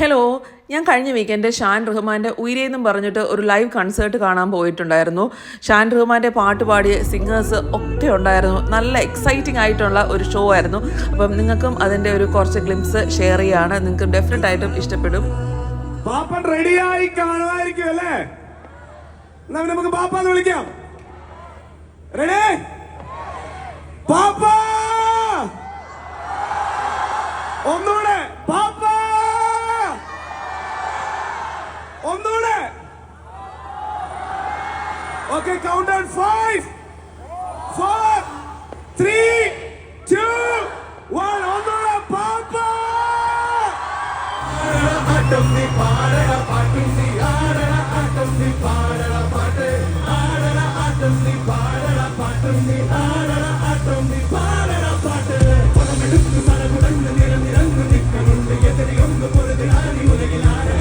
Hello, ഞാൻ കഴിഞ്ഞ weekend Shaan റഹ്മാൻ്റെ ഉയരേന്നും പറഞ്ഞിട്ട് ഒരു ലൈവ് കൺസേർട്ട് കാണാൻ പോയിട്ടുണ്ടായിരുന്നു. ഷാൻ റഹ്മാൻ്റെ പാട്ട് പാടിയ സിംഗേഴ്സ് ഒക്കെ ഉണ്ടായിരുന്നു. നല്ല എക്സൈറ്റിംഗ് ആയിട്ടുള്ള ഒരു ഷോ ആയിരുന്നു. അപ്പം നിങ്ങൾക്കും അതിൻ്റെ ഒരു കുറച്ച് ഗ്ലിംസ് ഷെയർ ചെയ്യാണ്. നിങ്ങൾക്ക് ഡെഫിനറ്റ് ആയിട്ടും ഇഷ്ടപ്പെടും. റെഡിയായി കാണുമായിരിക്കും അല്ലേ? നമുക്ക് പാപ്പാന്ന് വിളിക്കാം. റെഡി? പാപ്പ! ഒന്നുകൂടെ പാപ്പ! ഒന്നുകൂടെ. Okay, count down 5 4 3 2 1. ഒന്നുകൂടെ പാപ്പ! ആട്ടം നീ പാടണ പാട്ടും നീ ആടണ ആട്ടം നീ പാടണ പാട്ട് ആടണ ആട്ടം നീ പാടണ പാട്ടും നീ ആടണ ആട്ടം നീ പാടണ പാട്ട് പണമെടുത്ത് സടകുടന്ന് നിറനിറന്ന് നിൽക്കുന്നുണ്ട് എതിരെയൊന്ന് പൊറുതിനാനി ഉലകിലാണ്.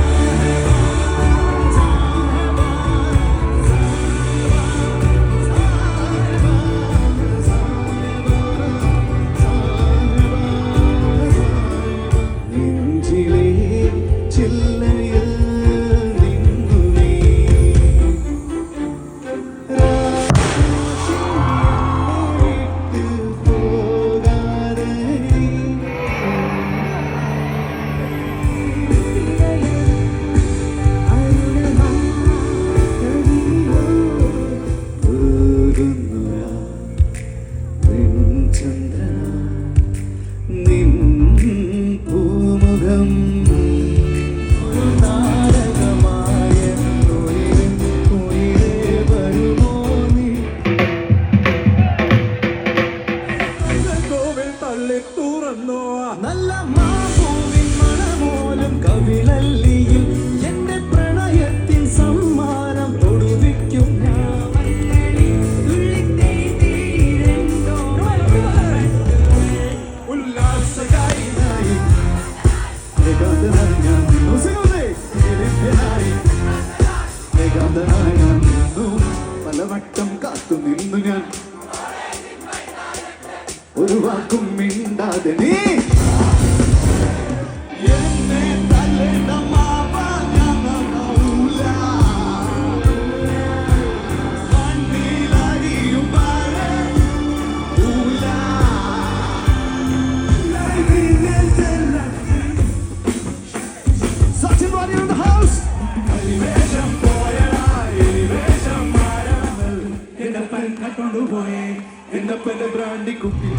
നല്ല മാപ്പൂവിൻ മണമോലും കവിളല്ലിയിൽ എന്റെ പ്രണയത്തിൻ സമ്മാനം തൊടുവിക്കും ഉല്ലാസകാരിയായി പലവട്ടം കാത്തു നിന്നു ഞാൻ ഒരു വാക്കും മിണ്ടാതെ നീ എന്നെ തല്ലേണ്ട മാവ ഞാനൂല കണ്ണീലരിയും ൂല Sachin Warrier in the house. പരിവേഷം പോയടാ പരിവേഷം മാറാമൽ എന്നപ്പൻ കട്ടുകൊണ്ടുപോയി എന്നപ്പന്റെ ബ്രാൻഡി കുപ്പി